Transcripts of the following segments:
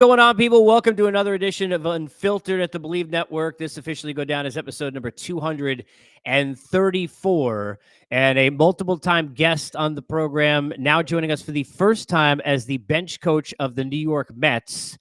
Going on, people? Welcome to another edition of Unfiltered at the Believe Network. This officially go down as episode number 234, and a multiple-time guest on the program, now joining us for the first time as the bench coach of the New York Mets,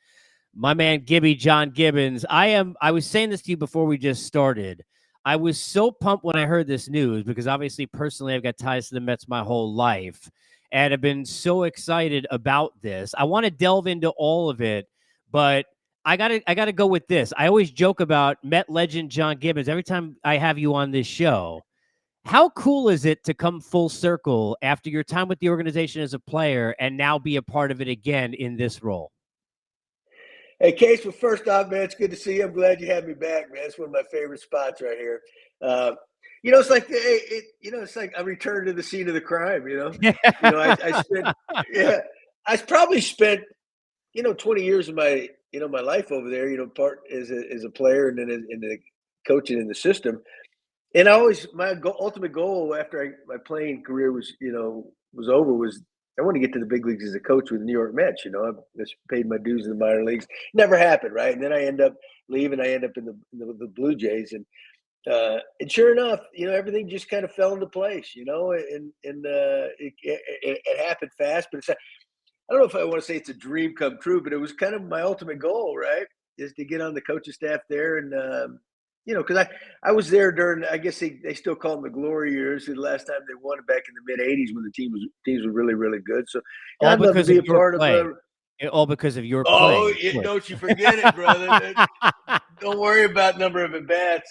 my man John Gibbons. I was saying this to you before we just started. I was so pumped when I heard this news because obviously, personally, I've got ties to the Mets my whole life and have been so excited about this. I want to delve into all of it, but I gotta go with this. I always joke about Met legend John Gibbons every time I have you on this show. How cool is it to come full circle after your time with the organization as a player and now be a part of it again in this role? Hey, Case, well, first off, man, it's good to see you. I'm glad you had me back, man. It's one of my favorite spots right here. Uh, it's like it's like a return to the scene of the crime. I spent, yeah, I probably spent, 20 years of my life over there. Part as a player and then in the coaching in the system. And my ultimate goal after my playing career was over was I want to get to the big leagues as a coach with the New York Mets. I just paid my dues in the minor leagues. Never happened, right? And then I end up leaving. I end up in the Blue Jays, and sure enough, everything just kind of fell into place. It happened fast, but I don't know if I want to say it's a dream come true, but it was kind of my ultimate goal, right? Is to get on the coaching staff there and. Because I was there during, I guess they still call them the glory years. The last time they won it back in the mid '80s when the teams were really, really good. So All I'd love to because be of a your part of. play. All because of your Oh, play, of course. don't you forget it, brother! Don't worry about number of at bats.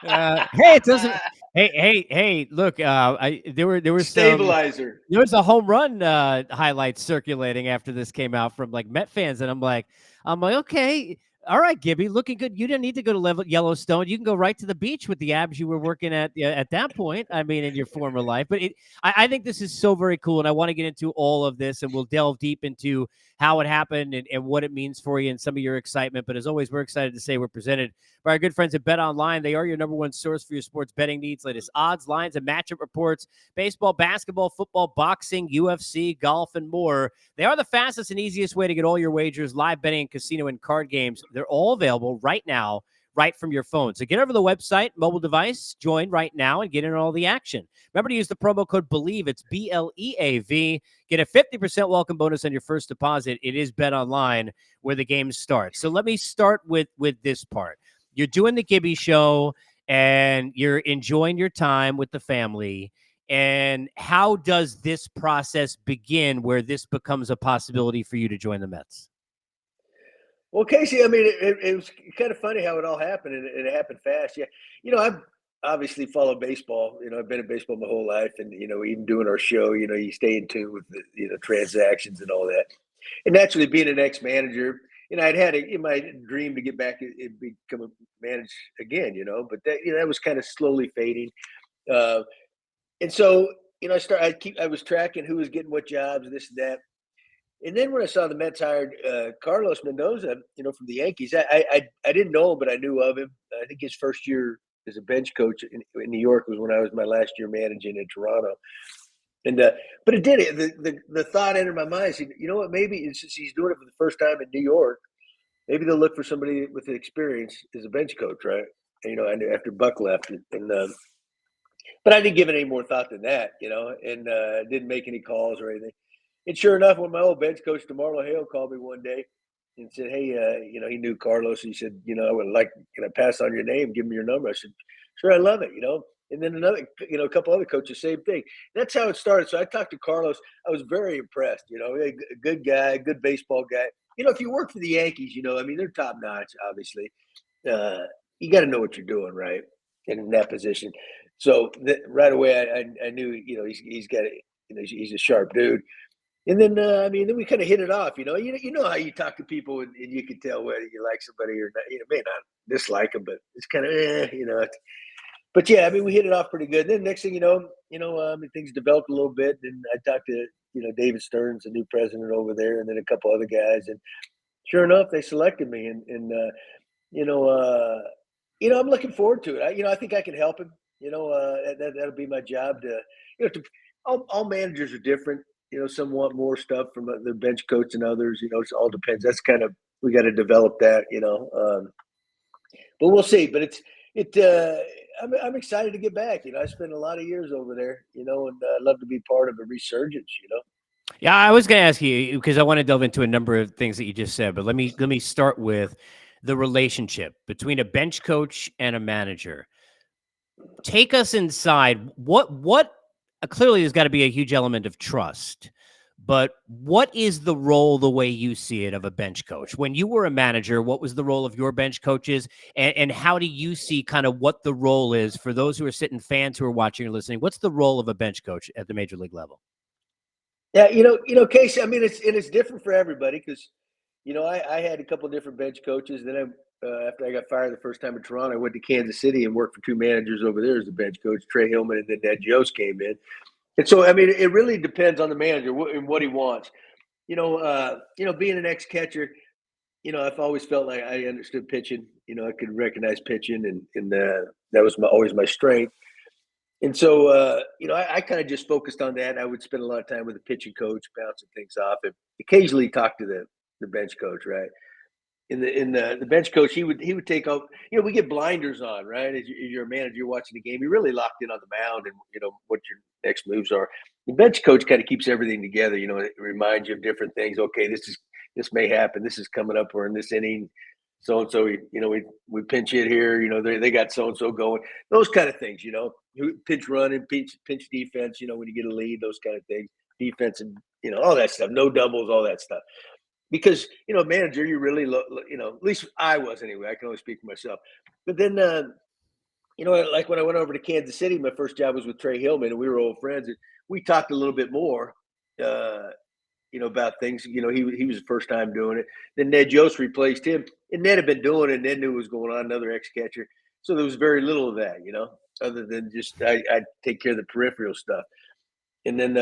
Hey, it doesn't. Hey! Look, there was Stabilizer. there was a home run highlight circulating after this came out from like Met fans, and I'm like, okay, all right, Gibby, looking good. You didn't need to go to Yellowstone. You can go right to the beach with the abs you were working at that point. I mean, in your former life. But I think this is so very cool, and I want to get into all of this, and we'll delve deep into how it happened and what it means for you and some of your excitement. But as always, we're excited to say we're presented by our good friends at Bet Online. They are your number one source for your sports betting needs, latest odds, lines, and matchup reports, baseball, basketball, football, boxing, UFC, golf, and more. They are the fastest and easiest way to get all your wagers, live betting, casino, and card games. They're all available right now, right from your phone. So get over the website, mobile device, join right now, and get in all the action. Remember to use the promo code BELIEVE. It's BLEAV. Get a 50% welcome bonus on your first deposit. It is Bet Online where the game starts. So let me start with this part. You're doing the Gibby show and you're enjoying your time with the family. And how does this process begin where this becomes a possibility for you to join the Mets? Well, Casey, I mean, it was kind of funny how it all happened, and it happened fast. Yeah, I've obviously followed baseball. I've been in baseball my whole life, and even doing our show, you stay in tune with the transactions and all that. And naturally, being an ex-manager, I'd had in my dream to get back and become a manager again. But that was kind of slowly fading. Uh, and so I was tracking who was getting what jobs, this and that. And then when I saw the Mets hired Carlos Mendoza, from the Yankees, I didn't know him, but I knew of him. I think his first year as a bench coach in New York was when I was my last year managing in Toronto. And but it did it. The thought entered my mind. I said, you know what? Maybe since he's doing it for the first time in New York, maybe they'll look for somebody with the experience as a bench coach, right? And, I knew after Buck left, but I didn't give it any more thought than that, and didn't make any calls or anything. And sure enough, when my old bench coach, DeMarlo Hale, called me one day and said, hey, he knew Carlos. He said, I would like, can I pass on your name? Give me your number. I said, sure, I love it, And then another, a couple other coaches, same thing. That's how it started. So I talked to Carlos. I was very impressed, a good guy, good baseball guy. If you work for the Yankees, I mean, they're top notch, obviously. You got to know what you're doing, right? In that position. So right away, I knew, he's got it. He's a sharp dude. And then, then we kind of hit it off. You know how you talk to people, and you can tell whether you like somebody or not. May not dislike them, but it's kind of, But yeah, I mean, we hit it off pretty good. And then next thing things developed a little bit. And I talked to David Stearns, the new president over there, and then a couple other guys. And sure enough, they selected me. And I'm looking forward to it. I think I can help him. That'll be my job to all managers are different. some want more stuff from the bench coach and others. It all depends. That's kind of, we got to develop that. But we'll see. But I'm excited to get back. I spent a lot of years over there. And I'd love to be part of a resurgence. Yeah, I was going to ask you because I want to delve into a number of things that you just said, but let me start with the relationship between a bench coach and a manager. Take us inside. What clearly there's got to be a huge element of trust. But what is the role, the way you see it, of a bench coach? When you were a manager, what was the role of your bench coaches? And how do you see kind of what the role is for those who are sitting, fans who are watching or listening? What's the role of a bench coach at the major league level? Yeah, Casey. I mean, it's different for everybody because, I had a couple of different bench coaches. Then after I got fired the first time in Toronto, I went to Kansas City and worked for two managers over there as a bench coach, Trey Hillman and then Ned Yost came in. And so, I mean, it really depends on the manager and what he wants. Being an ex-catcher, I've always felt like I understood pitching. I could recognize pitching, and that was always my strength. And so, I kind of just focused on that. I would spend a lot of time with the pitching coach, bouncing things off, and occasionally talk to the bench coach, right? The bench coach, he would take off. We get blinders on, right? As you're a manager, you're watching the game, you're really locked in on the mound and what your next moves are. The bench coach kind of keeps everything together. It reminds you of different things. Okay, this may happen. This is coming up. We're in this inning. So and so, we pinch hit here. They got so and so going. Those kind of things. Pinch run and pinch defense. When you get a lead, those kind of things. Defense and all that stuff. No doubles, all that stuff. Because manager, you really at least I was anyway. I can only speak for myself. But then like when I went over to Kansas City, my first job was with Trey Hillman, and we were old friends, and we talked a little bit more about things. He was the first time doing it. Then Ned Yost replaced him, and Ned had been doing it, and Ned knew what was going on, another ex-catcher. So there was very little of that, other than just I take care of the peripheral stuff. And then,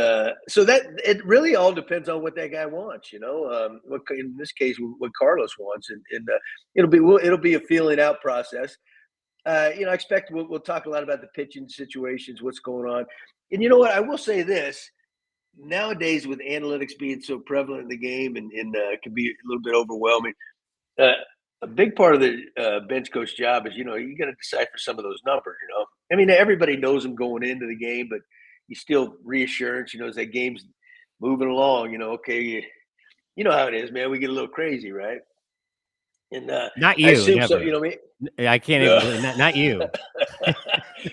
so that it really all depends on what that guy wants, what in this case, what Carlos wants, and it'll be a feeling out process. I expect we'll talk a lot about the pitching situations, what's going on, and you know what, I will say this: nowadays, with analytics being so prevalent in the game, and it can be a little bit overwhelming. A big part of the bench coach job is, you got to decipher some of those numbers. I mean, everybody knows them going into the game, but you still reassurance, as that game's moving along, okay, you know how it is, man. We get a little crazy, right? And Not I you, assume so. never. Me. I can't even. Not you.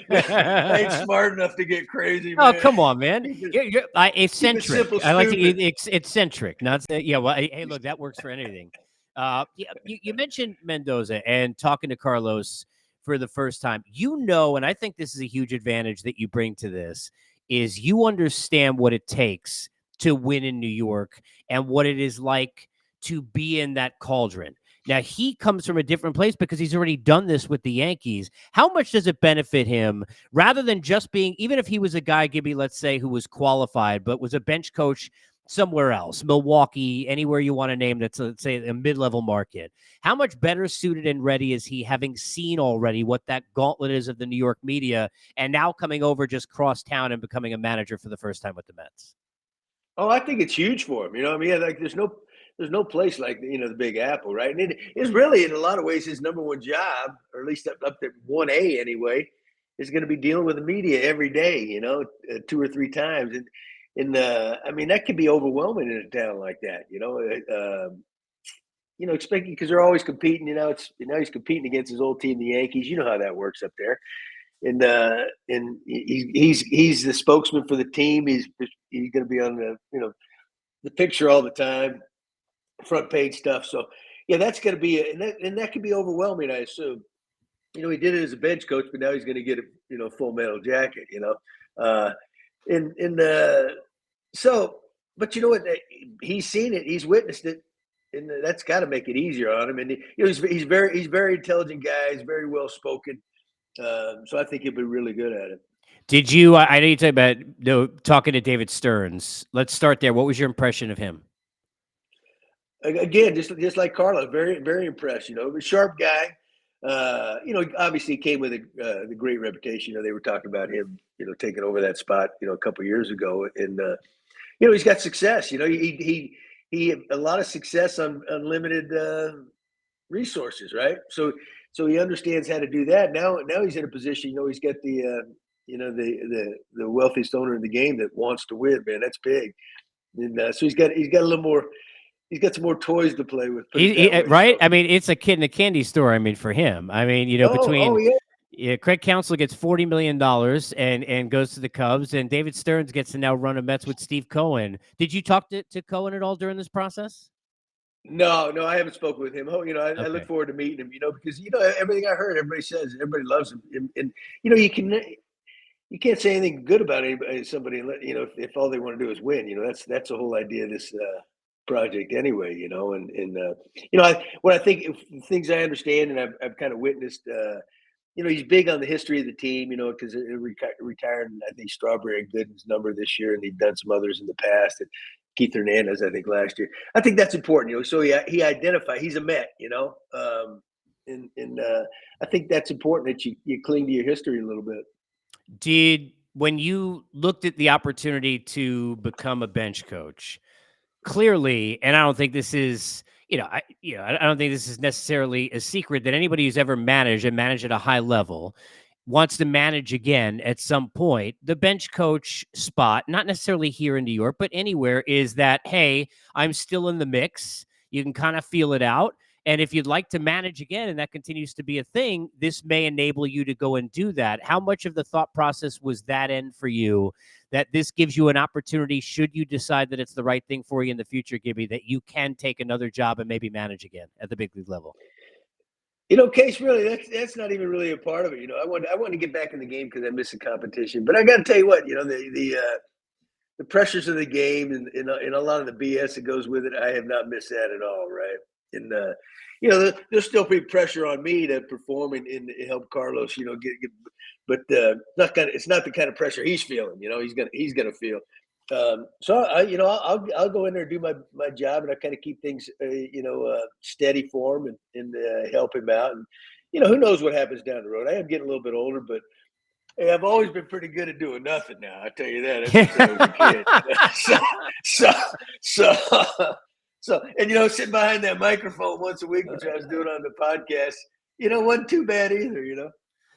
I ain't smart enough to get crazy, Oh, man. come on, man. You're Keep it eccentric. simple, I like to stupid. eccentric. Not yeah. Well, hey, look, that works for anything. Yeah, you mentioned Mendoza and talking to Carlos for the first time. And I think this is a huge advantage that you bring to this is you understand what it takes to win in New York and what it is like to be in that cauldron. Now, he comes from a different place because he's already done this with the Yankees. How much does it benefit him rather than just being, even if he was a guy, Gibby, let's say, who was qualified, but was a bench coach somewhere else, Milwaukee, anywhere you want to name that's, let's say, a mid-level market? How much better suited and ready is he, having seen already what that gauntlet is of the New York media, and now coming over just cross town and becoming a manager for the first time with the Mets? Oh, I think it's huge for him. I mean, like there's no place like the Big Apple, right? And it is really, in a lot of ways, his number one job, or at least up to 1A anyway, is going to be dealing with the media every day. Two or three times, and I mean, that could be overwhelming in a town like that. Expecting, because they're always competing. He's competing against his old team, the Yankees. You know how that works up there. And he's the spokesman for the team. He's going to be on the picture all the time, front page stuff. So yeah, that's going to be and that can be overwhelming, I assume. He did it as a bench coach, but now he's going to get a full metal jacket. And so, but you know what? He's seen it. He's witnessed it. And that's got to make it easier on him. And he's very intelligent guy. He's very well spoken. So I think he'll be really good at it. Did you? I know you talked about talking to David Stearns. Let's start there. What was your impression of him? Again, just like Carlos, very very impressed. A sharp guy. Obviously came with the great reputation. They were talking about him, taking over that spot, a couple of years ago, and he's got success. He a lot of success on unlimited resources, right? So he understands how to do that. Now he's in a position. He's got the wealthiest owner in the game that wants to win. Man, that's big. And so he's got a little more. He's got some more toys to play with. Put it that way. Right? So. I mean, it's a kid in a candy store. I mean, for him. I mean, Oh yeah. Yeah, Craig Counsell gets $40 million and goes to the Cubs, and David Stearns gets to now run a Mets with Steve Cohen. Did you talk to Cohen at all during this process? No, I haven't spoken with him. I look Okay. forward to meeting him. Because everything I heard, everybody says everybody loves him, and you can't say anything good about somebody, if all they want to do is win. That's the whole idea of this project anyway. What I think things I understand and I've kind of witnessed. He's big on the history of the team. Because it retired, I think Strawberry and Gooden's number this year, and he'd done some others in the past. And Keith Hernandez, I think, last year. I think that's important. So he identified. He's a Met. And I think that's important that you cling to your history a little bit. When you looked at the opportunity to become a bench coach, clearly, and I don't think this is, I don't think this is necessarily a secret that anybody who's ever managed and managed at a high level wants to manage again at some point. The bench coach spot, not necessarily here in New York, but anywhere, is that, hey, I'm still in the mix. You can kind of feel it out. And if you'd like to manage again, and that continues to be a thing, this may enable you to go and do that. How much of the thought process was that in for you, that this gives you an opportunity, should you decide that it's the right thing for you in the future, Gibby, that you can take another job and maybe manage again at the big league level? Case, really, that's not even really a part of it. I want to get back in the game because I miss the competition. But I got to tell you what, the pressures of the game and a lot of the BS that goes with it, I have not missed that at all, right? And there's still pretty pressure on me to perform and help Carlos, get but it's not the kind of pressure he's feeling. He's gonna feel. So I'll go in there and do my job, and I kind of keep things steady for him and help him out. And who knows what happens down the road. I am getting a little bit older, but hey, I've always been pretty good at doing nothing now. I tell you that. Since I was a kid. So, and sitting behind that microphone once a week, which I was doing on the podcast, wasn't too bad either.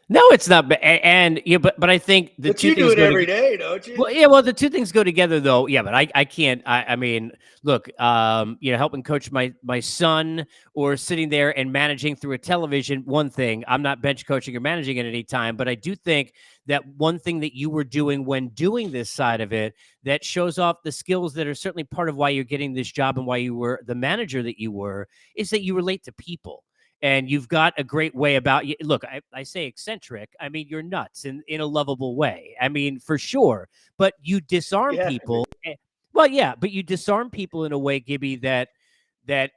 No, it's not. And but I think the but two you things do it go every day, don't you? Well, yeah. Well, the two things go together, though. Yeah, but I can't. I mean, look, helping coach my son or sitting there and managing through a television. One thing, I'm not bench coaching or managing at any time, but I do think that one thing that you were doing when doing this side of it that shows off the skills that are certainly part of why you're getting this job and why you were the manager that you were, is that you relate to people. And you've got a great way about you. Look, I say eccentric. I mean, you're nuts in a lovable way. I mean, for sure. But you disarm people. Well, yeah, but you disarm people in a way, Gibby, that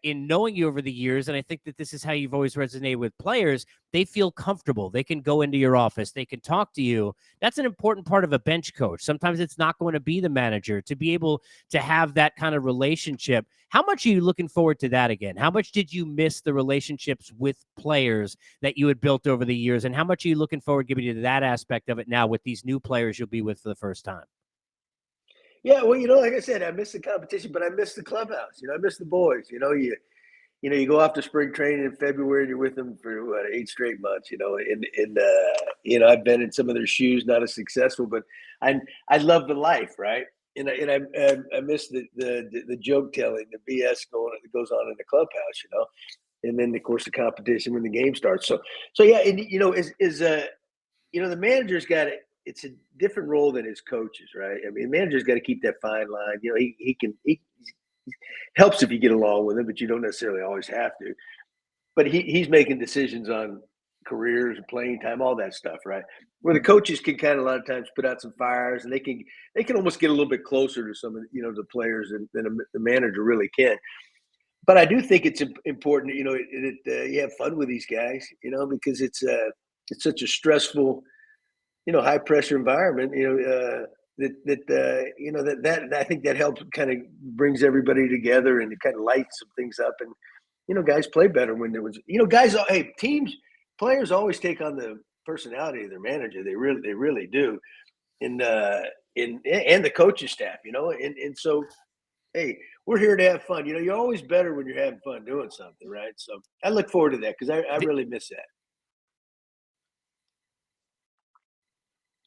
in knowing you over the years, and I think that this is how you've always resonated with players, they feel comfortable. They can go into your office. They can talk to you. That's an important part of a bench coach. Sometimes it's not going to be the manager, to be able to have that kind of relationship. How much are you looking forward to that again? How much did you miss the relationships with players that you had built over the years? And how much are you looking forward, Gibby, to that aspect of it now with these new players you'll be with for the first time? Yeah, well, like I said, I miss the competition, but I miss the clubhouse. I miss the boys. You go off to spring training in February, and you're with them for 8 straight months. And I've been in some of their shoes, not as successful, but I love the life, right? And I miss the joke telling, the BS that goes on in the clubhouse. And then of course the competition when the game starts. So yeah, and the manager's got it. It's a different role than his coaches, right? I mean, the manager's got to keep that fine line. He helps if you get along with him, but you don't necessarily always have to. But he's making decisions on careers and playing time, all that stuff, right? Where the coaches can kind of a lot of times put out some fires, and they can almost get a little bit closer to some of the players than the manager really can. But I do think it's important, that you have fun with these guys, because it's such a stressful, high pressure environment, that I think that helps, kind of brings everybody together, and it kind of lights some things up. And guys play better when there was, players always take on the personality of their manager. They really do. and the coaching staff, and so hey, we're here to have fun. You're always better when you're having fun doing something, right? So I look forward to that because I really miss that.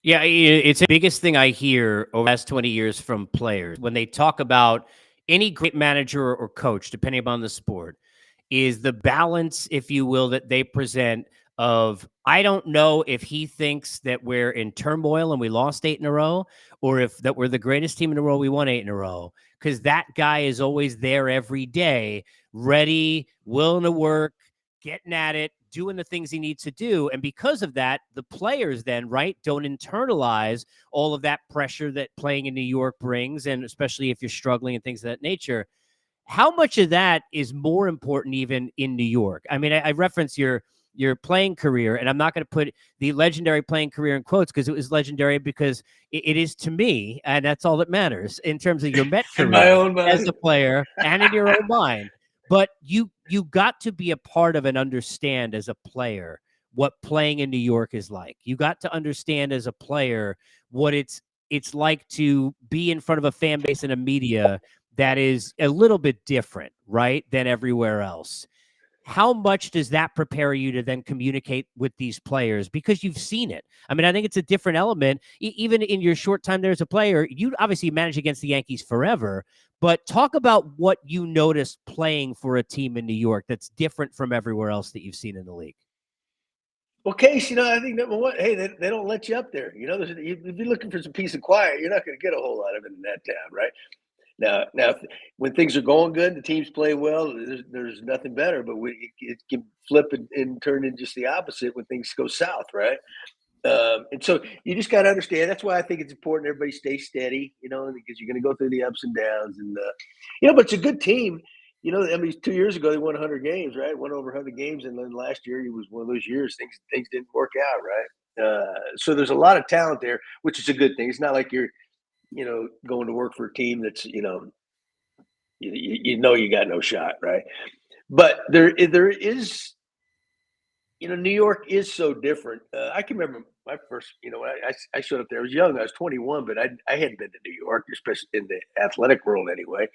Yeah, it's the biggest thing I hear over the last 20 years from players when they talk about any great manager or coach, depending upon the sport, is the balance, if you will, that they present of I don't know if he thinks that we're in turmoil and we lost 8 in a row, or if that we're the greatest team in the world, we won 8 in a row. Because that guy is always there every day, ready, willing to work, getting at it, doing the things he needs to do. And because of that, the players then, right, don't internalize all of that pressure that playing in New York brings. And especially if you're struggling and things of that nature. How much of that is more important even in New York? I mean, I reference your playing career, and I'm not going to put the legendary playing career in quotes because it was legendary because it is to me, and that's all that matters in terms of your Met In my career own as a mind. player and in your own mind. But you got to be a part of and understand as a player what playing in New York is like. You got to understand as a player what it's like to be in front of a fan base and a media that is a little bit different, right, than everywhere else. How much does that prepare you to then communicate with these players because you've seen it? I mean, I think it's a different element. Even in your short time there as a player, you obviously manage against the Yankees forever, but talk about what you noticed playing for a team in New York that's different from everywhere else that you've seen in the league. Well, Case, I think number one, hey, they don't let you up there. If you're looking for some peace and quiet, you're not going to get a whole lot of it in that town, right? Now, when things are going good, the team's playing well. There's nothing better, but it can flip and turn into just the opposite when things go south, right? And so you just got to understand. That's why I think it's important everybody stay steady, because you're going to go through the ups and downs, and but it's a good team. I mean, 2 years ago they won 100 games, right? Won over 100 games, and then last year it was one of those years things didn't work out, right? So there's a lot of talent there, which is a good thing. It's not like you're going to work for a team that's you got no shot, right? But there is New York is so different. I can remember my first, I showed up there. I was young. I was 21, but I hadn't been to New York, especially in the athletic world anyway.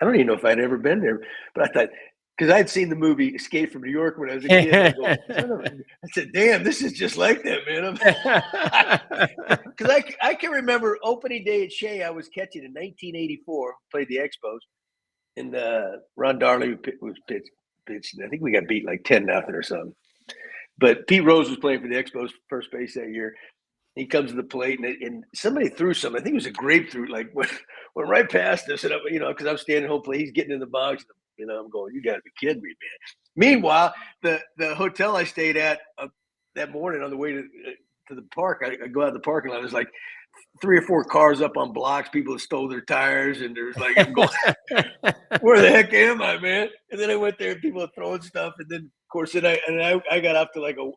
I don't even know if I'd ever been there, but I thought, because I'd seen the movie Escape from New York when I was a kid. And I go, I said, damn, this is just like that, man. Because I can remember opening day at Shea. I was catching in 1984, played the Expos, and Ron Darley was pitched. I think we got beat like 10-0 or something. But Pete Rose was playing for the Expos first base that year. He comes to the plate, and somebody threw something. I think it was a grapefruit, like went right past us. And because I'm standing home plate, he's getting in the box. I'm going, you got to be kidding me, man. Meanwhile, the hotel I stayed at that morning on the way to the park, I go out the parking lot. There's like 3 or 4 cars up on blocks. People that stole their tires, and there's like, I'm going, where the heck am I, man? And then I went there, and people are throwing stuff, and then of course, I got off to like a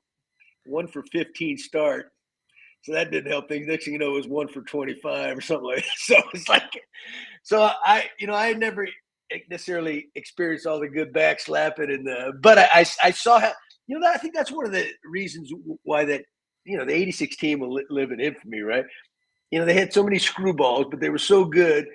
1 for 15 start. So that didn't help things. Next thing you know, it was 1 for 25 or something like that. So it's like, I never necessarily experienced all the good back slapping but I saw how, I think that's one of the reasons why that, the 86 team will live in infamy, right? They had so many screwballs, but they were so good.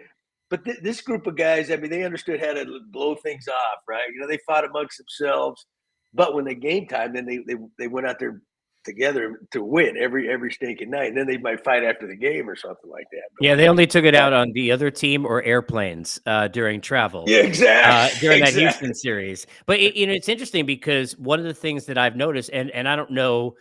But this group of guys, I mean, they understood how to blow things off, right? They fought amongst themselves, but when they game time, then they went out there together to win every stinking night, and then they might fight after the game or something like that. But, Yeah, they only took it out on the other team or airplanes during travel. Yeah, exactly. During that Exactly. Houston series. But it's interesting because one of the things that I've noticed, and I don't know,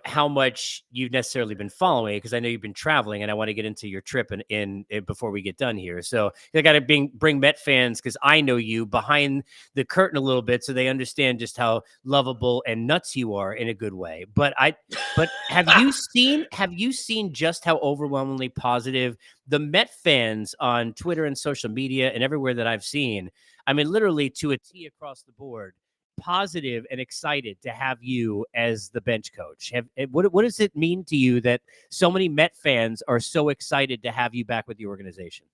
how much you've necessarily been following, because I know you've been traveling, and I want to get into your trip in before we get done here. So I got to bring Met fans, because I know you behind the curtain a little bit, so they understand just how lovable and nuts you are in a good way. But have you seen just how overwhelmingly positive the Met fans on Twitter and social media and everywhere that I've seen? I mean, literally to a T across the board, positive and excited to have you as the bench coach. What does it mean to you that so many Met fans are so excited to have you back with the organization?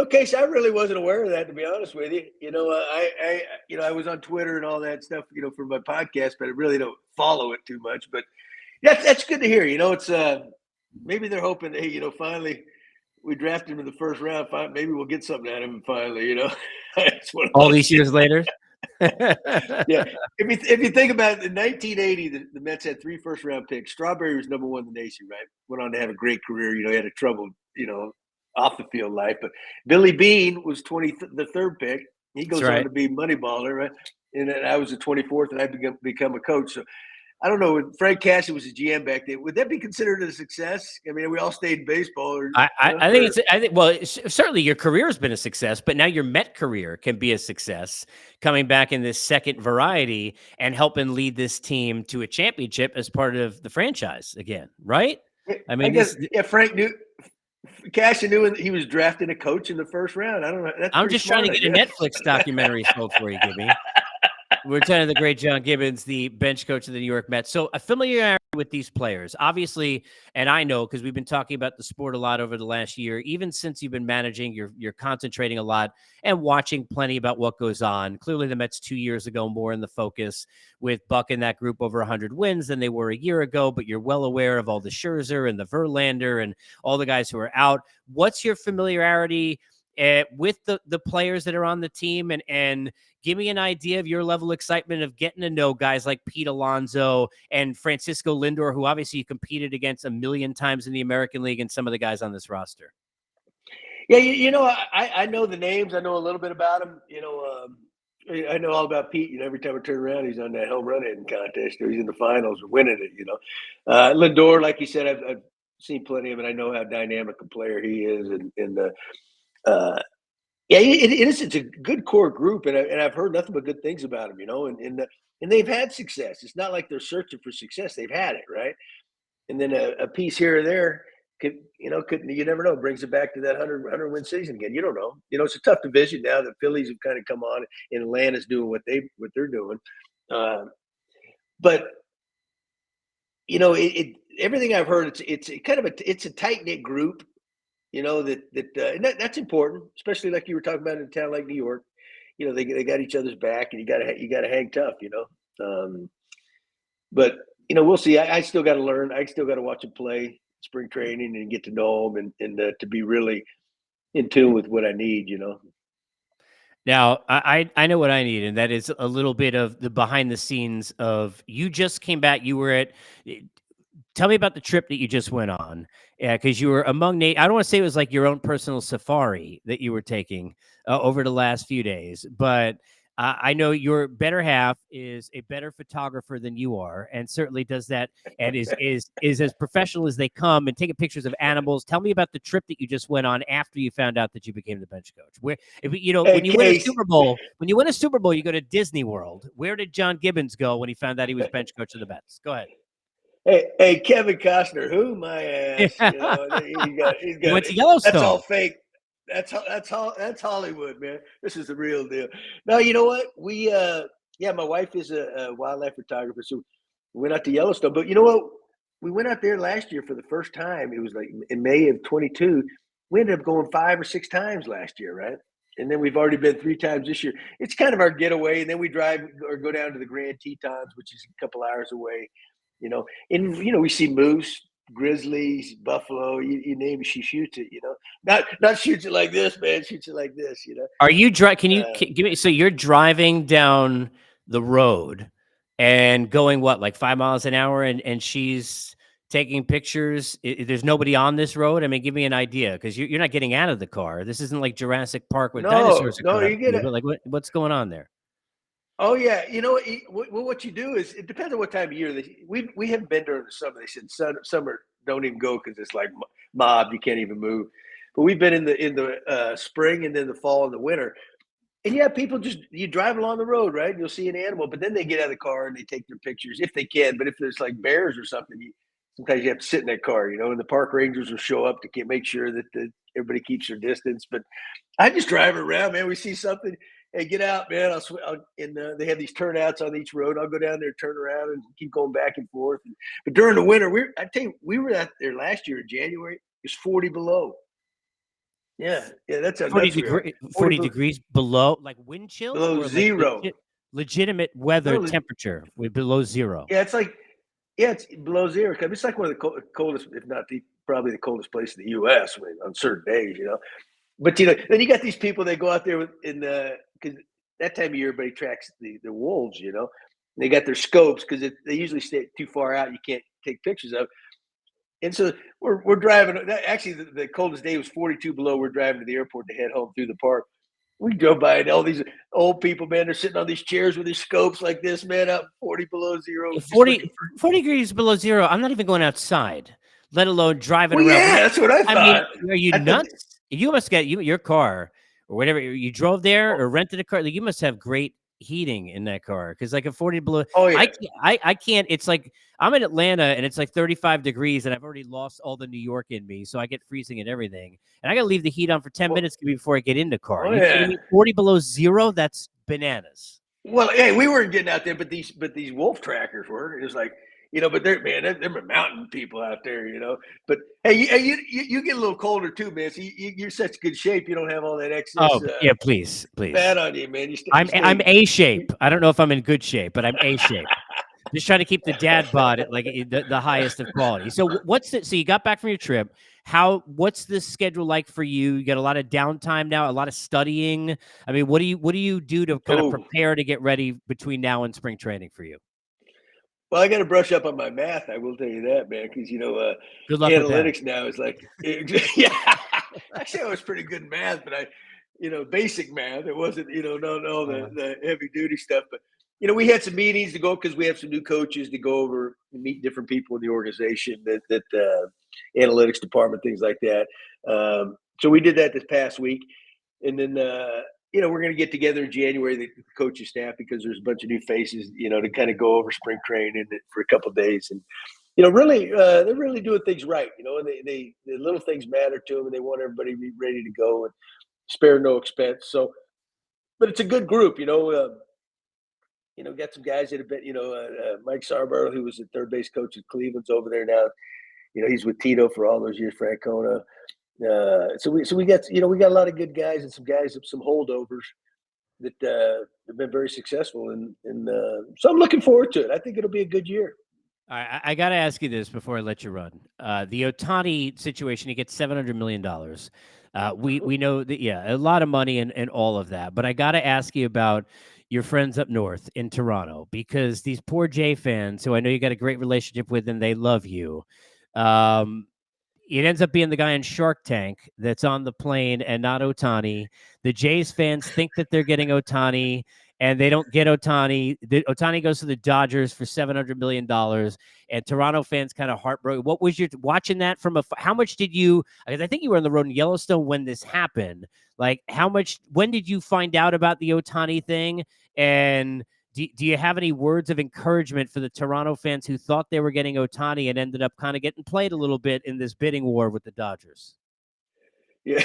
Case, I really wasn't aware of that, to be honest with you. I was on Twitter and all that stuff, for my podcast, but I really don't follow it too much. But that's good to hear. It's maybe they're hoping, hey, finally we drafted him in the first round. Maybe we'll get something out of him finally. It's one of All those these years things. later. Yeah. If you think about it, in 1980, the Mets had 3 first-round picks. Strawberry was number 1 in the nation, right? Went on to have a great career. He had a troubled, off the field life. But Billy Beane was the third pick. He That's goes on right. to be Moneyballer, right? And then I was the 24th, and I become a coach. So I don't know. Frank Cassie was a GM back then. Would that be considered a success? I mean, we all stayed in baseball, I think well, certainly your career has been a success, but now your Met career can be a success, coming back in this second variety and helping lead this team to a championship as part of the franchise again, right? I I mean, guess, yeah. Frank knew. Cassie knew he was drafting a coach in the first round. I don't know. That's I'm pretty just trying smart, to I get a guess. Netflix documentary sold for you, Gibby. We're talking to the great John Gibbons, the bench coach of the New York Mets. So a familiarity with these players, obviously, and I know because we've been talking about the sport a lot over the last year. Even since you've been managing, you're concentrating a lot and watching plenty about what goes on. Clearly, the Mets 2 years ago more in the focus with Buck and that group over 100 wins than they were a year ago. But you're well aware of all the Scherzer and the Verlander and all the guys who are out. What's your familiarity with the players that are on the team, and give me an idea of your level of excitement of getting to know guys like Pete Alonso and Francisco Lindor, who obviously you competed against a million times in the American League, and some of the guys on this roster. Yeah, I know the names. I know a little bit about them. I know all about Pete. Every time I turn around, he's on that home run hitting contest, or he's in the finals or winning it. Lindor, like you said, I've seen plenty of it. I know how dynamic a player he is, uh, yeah, it's a good core group, and I've heard nothing but good things about them. And they've had success. It's not like they're searching for success; they've had it, right? And then a piece here or there could you never know, brings it back to that 100 win season again. You don't know. It's a tough division now. The Phillies have kind of come on, and Atlanta's doing what they're doing. But everything I've heard, it's kind of it's a tight knit group. That's important, especially like you were talking about in a town like New York. They got each other's back, and you got to hang tough. But we'll see. I still got to learn. I still got to watch him play spring training and get to know him, and to be really in tune with what I need. Now, I know what I need, and that is a little bit of the behind the scenes of you just came back. You were at. Tell me about the trip that you just went on. Yeah, because you were among I don't want to say it was like your own personal safari that you were taking over the last few days, but I know your better half is a better photographer than you are, and certainly does that, and is as professional as they come, and taking pictures of animals. Tell me about the trip that you just went on after you found out that you became the bench coach. Where, Hey, when you win a Case. Super Bowl, you go to Disney World. Where did John Gibbons go when he found out he was bench coach of the Mets? Go ahead. Hey, Kevin Costner, who my ass? He's You got went to it. That's all Yellowstone. fake. That's Hollywood, man. This is the real deal. No, you know what? Yeah, my wife is a wildlife photographer, so we went out to Yellowstone. But you know what? We went out there last year for the first time. It was like in May of 22. We ended up going 5 or 6 times last year, right? And then we've already been 3 times this year. It's kind of our getaway, and then we drive or go down to the Grand Tetons, which is a couple hours away. And we see moose, grizzlies, buffalo, you name it, she shoots it. Not shoots it like this, man. Shoots it like this. Are you give me? So you're driving down the road and going what, like 5 miles an hour, and she's taking pictures. There's nobody on this road. I mean, give me an idea, because you're not getting out of the car. This isn't like Jurassic Park where No, dinosaurs are no, coming up you to get you. it. But like, what's going on there? Oh yeah, what you do is, it depends on what time of year. We haven't been during the summer. They said summer don't even go because it's like mob. You can't even move. But we've been in the spring, and then the fall and the winter. And yeah, people you drive along the road, right? You'll see an animal, but then they get out of the car and they take their pictures if they can. But if there's like bears or something, sometimes you have to sit in that car, and the park rangers will show up to make sure that everybody keeps their distance. But I just drive around, man. We see something, hey, get out, man. And they have these turnouts on each road. I'll go down there, turn around, and keep going back and forth. But during the winter, I tell you, we were out there last year in January. It was 40 below. Yeah, that's how 40 nuts we are. degree, 40 40 degrees below, like wind chill, below or like zero. legitimate weather No, temperature with below zero. yeah, it's below zero. It's like one of the coldest, if not the probably the coldest place in the U.S. On certain days, But then you got these people that go out there because that time of year everybody tracks the wolves. They got their scopes because they usually stay too far out. You can't take pictures of. And so we're driving. Actually, the coldest day was 42 below. We're driving to the airport to head home through the park. We drove by and all these old people, man, they're sitting on these chairs with these scopes like this, man, up 40 below zero. 40 degrees below zero. I'm not even going outside, let alone driving Well, around. yeah, that's what I thought. I mean, are you nuts? You must get your car or whatever. You drove there or rented a car. Like, you must have great heating in that car because like a 40 below. Oh, yeah. I can't. It's like I'm in Atlanta and it's like 35 degrees and I've already lost all the New York in me, so I get freezing and everything. And I got to leave the heat on for 10 minutes before I get in the car. Oh, You kidding me? 40 below zero? That's bananas. Well, hey, we weren't getting out there, but these wolf trackers were. It was like, but they're mountain people out there, But hey, you get a little colder too, man. So you're such good shape. You don't have all that excess. Oh yeah, please. Fat on you, man. I'm A shape. I don't know if I'm in good shape, but I'm A shape. Just trying to keep the dad bod at like the highest of quality. So so you got back from your trip. What's the schedule like for you? You got a lot of downtime now, a lot of studying. I mean, what do you do to kind of prepare to get ready between now and spring training for you? Well, I got to brush up on my math. I will tell you that, man, because good luck analytics with that. now is like, yeah. Actually, I was pretty good in math, but basic math. It wasn't, not all the heavy duty stuff. But we had some meetings to go because we have some new coaches to go over and meet different people in the organization, that analytics department, things like that. So we did that this past week, and then we're going to get together in January, the coaching staff, because there's a bunch of new faces, to kind of go over spring training for a couple of days. And, really, they're really doing things right, and the little things matter to them, and they want everybody to be ready to go and spare no expense. So, but it's a good group, got some guys that have been, Mike Sarborough, who was the third base coach at Cleveland's over there now. He's with Tito for all those years, Francona. So we got we got a lot of good guys and some guys, some holdovers that have been very successful, and so I'm looking forward to it. I think it'll be a good year. All right, I got to ask you this before I let you run. The Ohtani situation, he gets $700 million. We know that, a lot of money and all of that. But I got to ask you about your friends up north in Toronto, because these poor Jay fans, who I know you got a great relationship with and they love you, it ends up being the guy in Shark Tank that's on the plane and not Ohtani. The Jays fans think that they're getting Ohtani, and they don't get Ohtani. Ohtani goes to the Dodgers for $700 million, and Toronto fans kind of heartbroken. What was your watching that from how much did you, because I think you were on the road in Yellowstone when this happened. Like, when did you find out about the Ohtani thing? And do you have any words of encouragement for the Toronto fans who thought they were getting Ohtani and ended up kind of getting played a little bit in this bidding war with the Dodgers? Yeah.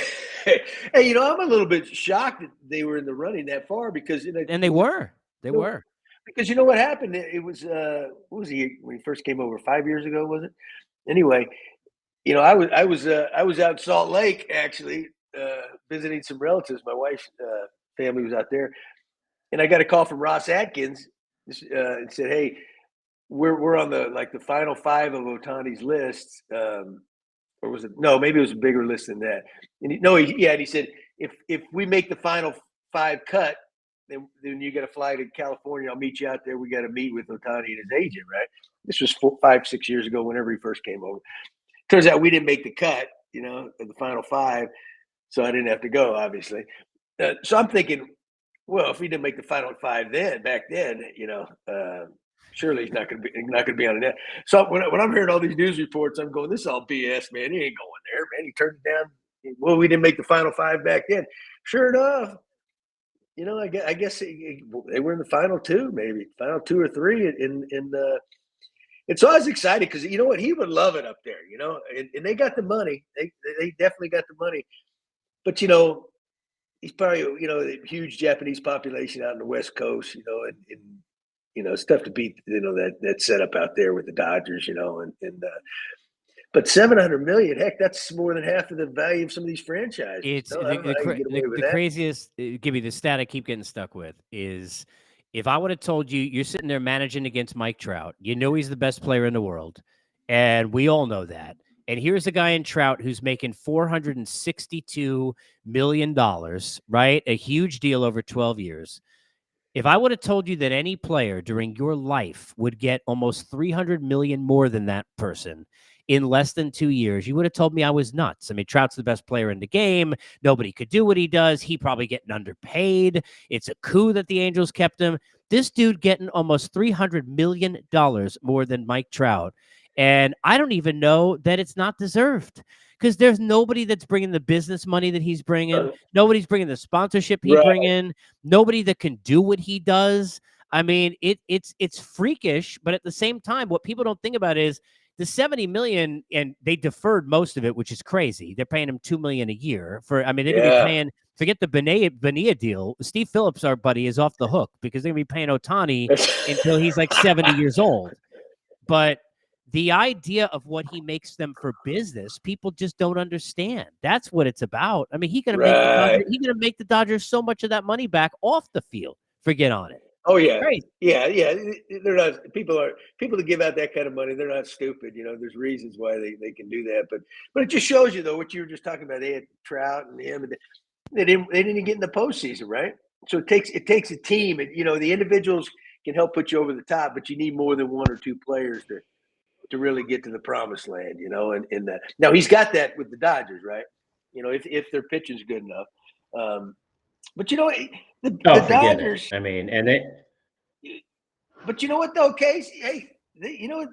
Hey, I'm a little bit shocked that they were in the running that far, because and they were. Because what happened? It was what was he when he first came over 5 years ago? Was it? Anyway, I was out in Salt Lake, actually, visiting some relatives. My wife's family was out there, and I got a call from Ross Atkins and said, "Hey, we're on the final five of Ohtani's lists." Or was it? No, maybe it was a bigger list than that. And he said, if we make the final five cut, then you got to fly to California. I'll meet you out there. We got to meet with Ohtani and his agent, right? This was 5, 6 years ago, whenever he first came over. Turns out we didn't make the cut, of the final five, so I didn't have to go, obviously. So I'm thinking, well, if we didn't make the final five back then, surely he's not going to be on the net. So when I'm hearing all these news reports, I'm going, this is all BS, man. He ain't going there, man. He turned it down. Well, we didn't make the final five back then. Sure enough, I guess they were in the final two, maybe final 2 or 3, and so I was excited because you know what, he would love it up there, and they got the money. They definitely got the money, but he's probably a huge Japanese population out on the West Coast, and it's tough to beat, that setup out there with the Dodgers, but $700 million, heck, that's more than half of the value of some of these franchises. It's the craziest. Give me the stat I keep getting stuck with is, if I would have told you you're sitting there managing against Mike Trout, he's the best player in the world, and we all know that. And here's a guy in Trout who's making $462 million, right? A huge deal over 12 years. If I would have told you that any player during your life would get almost 300 million more than that person in less than 2 years, you would have told me I was nuts. I mean, Trout's the best player in the game. Nobody could do what he does. He probably getting underpaid. It's a coup that the Angels kept him. This dude getting almost $300 million more than Mike Trout. And I don't even know that it's not deserved, because there's nobody that's bringing the business money that he's bringing. Nobody's bringing the sponsorship he bring in. Nobody that can do what he does. I mean, it's freakish, but at the same time, what people don't think about is the 70 million, and they deferred most of it, which is crazy. They're paying him $2 million a year for. I mean, they're gonna be paying. Forget the Bonilla deal. Steve Phillips, our buddy, is off the hook because they're gonna be paying Ohtani until he's like 70 years old. But the idea of what he makes them for business, people just don't understand. That's what it's about. I mean, he's gonna make the Dodgers so much of that money back off the field. Forget on it. Oh yeah, Crazy. yeah. They're not people that give out that kind of money. They're not stupid. You know, there's reasons why they can do that. But it just shows you though what you were just talking about. They had Trout and him, and they didn't get in the postseason, right? So it takes a team, and you know the individuals can help put you over the top, but you need more than one or two players to really get to the promised land. You know, and now he's got that with the Dodgers, right? You know, if their pitching's good enough. But you know, the Dodgers. I mean, and they. But you know what though, Casey? Hey, you know,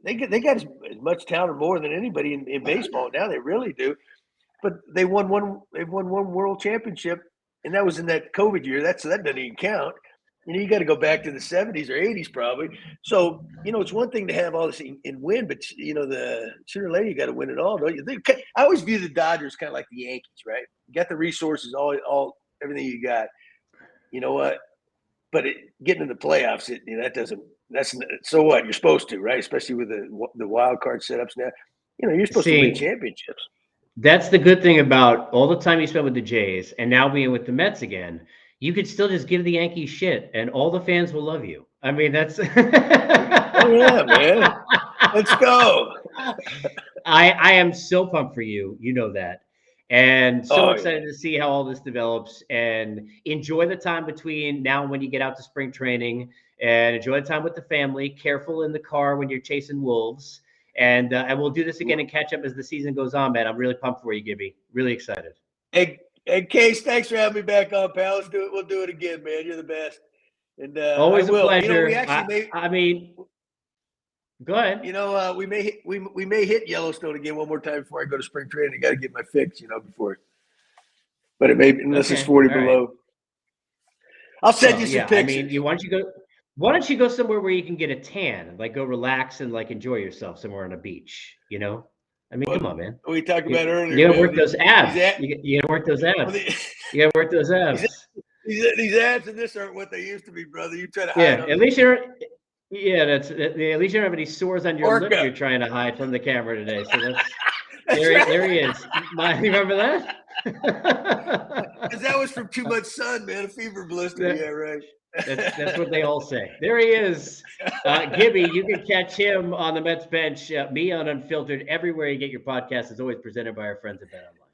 they got as much talent or more than anybody in baseball now. They really do. But they've won one world championship, and that was in that COVID year. That doesn't even count. You know, you got to go back to the 70s or 80s probably. So, you know, it's one thing to have all this and win, but, you know, the sooner or later you got to win it all, don't you? I always view the Dodgers kind of like the Yankees, right? You got the resources, all everything you got. You know what? But getting in the playoffs, that's so what? You're supposed to, right? Especially with the wild card setups now. You know, you're supposed to win championships. That's the good thing about all the time you spent with the Jays and now being with the Mets again. You could still just give the Yankees shit and all the fans will love you. I mean, that's. Oh, yeah, man. Let's go. I am so pumped for you. You know that. And so excited to see how all this develops and enjoy the time between now and when you get out to spring training, and enjoy the time with the family. Careful in the car when you're chasing wolves. And we'll do this again and catch up as the season goes on, man. I'm really pumped for you, Gibby. Really excited. Hey, Case, thanks for having me back on, pal. Let's do it. We'll do it again, man. You're the best. And always a pleasure. You know, we actually I mean, go ahead. You know, we may hit Yellowstone again one more time before I go to spring training. I got to get my fix, you know, before. But it may, unless it's 40 below. Right. I'll send you some pictures. I mean, why don't you go somewhere where you can get a tan, like go relax and like enjoy yourself somewhere on a beach, you know? I mean, come on, man. We talked about earlier. You gotta work those abs. You gotta work those abs. You gotta work those abs. These abs and this aren't what they used to be, brother. You try to hide them. At least you're. Yeah, at least you don't have any sores on your lip you're trying to hide from the camera today. So that's there he is. You remember that? Because that was from too much sun, man. A fever blister. Yeah, right. That's what they all say. There he is. Gibby, you can catch him on the Mets bench, me on Unfiltered, everywhere you get your podcast is always presented by our friends at BetOnline.